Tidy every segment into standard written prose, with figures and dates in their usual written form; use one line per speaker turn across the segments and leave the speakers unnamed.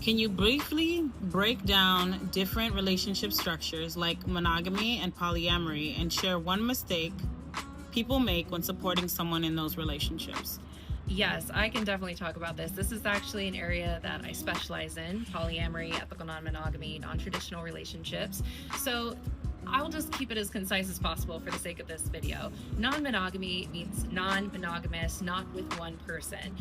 Can you briefly break down different relationship structures like monogamy and polyamory and share one mistake people make when supporting someone in those relationships?
Yes, I can definitely talk about this. This is actually an area that I specialize in: polyamory, ethical non-monogamy, non-traditional relationships. So I'll just keep it as concise as possible for the sake of this video. Non-monogamy means non-monogamous, not with one person.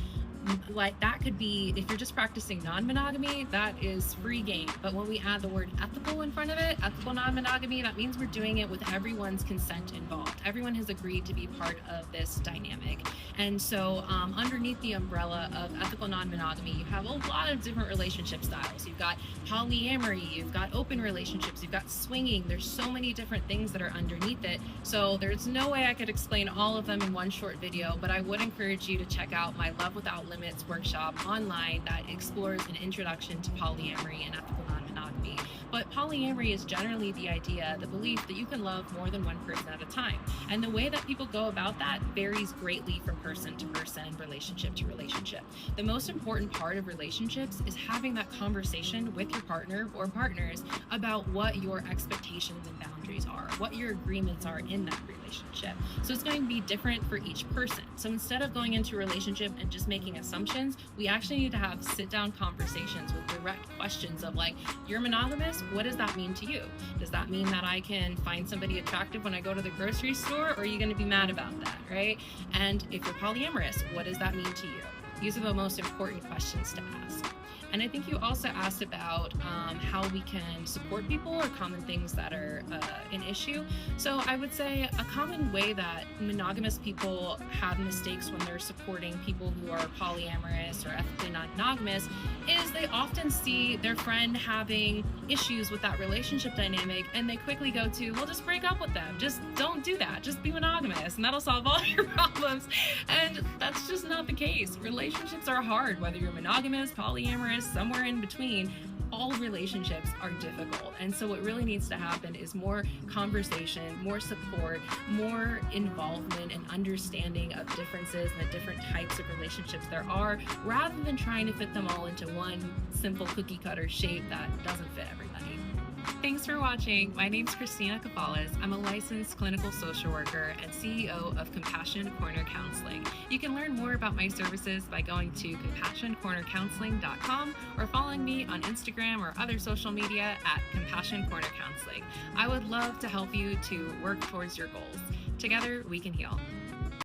Like, that could be, if you're just practicing non-monogamy, that is free game. But when we add the word ethical in front of it, ethical non-monogamy, that means we're doing it with everyone's consent involved. Everyone has agreed to be part of this dynamic. And so underneath the umbrella of ethical non-monogamy, you have a lot of different relationship styles. You've got polyamory, you've got open relationships, you've got swinging. There's so many different things that are underneath it. So there's no way I could explain all of them in one short video, but I would encourage you to check out my Love Without Limits workshop online that explores an introduction to polyamory and ethical non-monogamy. But polyamory is generally the idea, the belief that you can love more than one person at a time. And the way that people go about that varies greatly from person to person, relationship to relationship. The most important part of relationships is having that conversation with your partner or partners about what your expectations and boundaries are, what your agreements are in that relationship. So it's going to be different for each person. So instead of going into a relationship and just making assumptions, we actually need to have sit-down conversations with direct questions of, like, you're monogamous? What does that mean to you? Does that mean that I can find somebody attractive when I go to the grocery store, or are you going to be mad about that, right? And if you're polyamorous, what does that mean to you? These are the most important questions to ask. And I think you also asked about how we can support people or common things that are an issue. So I would say a common way that monogamous people have mistakes when they're supporting people who are polyamorous or ethically non-monogamous is they often see their friend having issues with that relationship dynamic, and they quickly go to, well, just break up with them. Just don't do that. Just be monogamous, and that'll solve all your problems. And that's just not the case. Relationships are hard, whether you're monogamous, polyamorous, somewhere in between. All relationships are difficult, and so what really needs to happen is more conversation, more support, more involvement and understanding of differences and the different types of relationships there are, rather than trying to fit them all into one simple cookie cutter shape that doesn't fit everybody. Thanks for watching. My name's Christina Capalas. I'm a licensed clinical social worker and CEO of Compassion Corner Counseling. You can learn more about my services by going to compassioncornercounseling.com or following me on Instagram or other social media at Compassion Corner Counseling. I would love to help you to work towards your goals. Together, we can heal.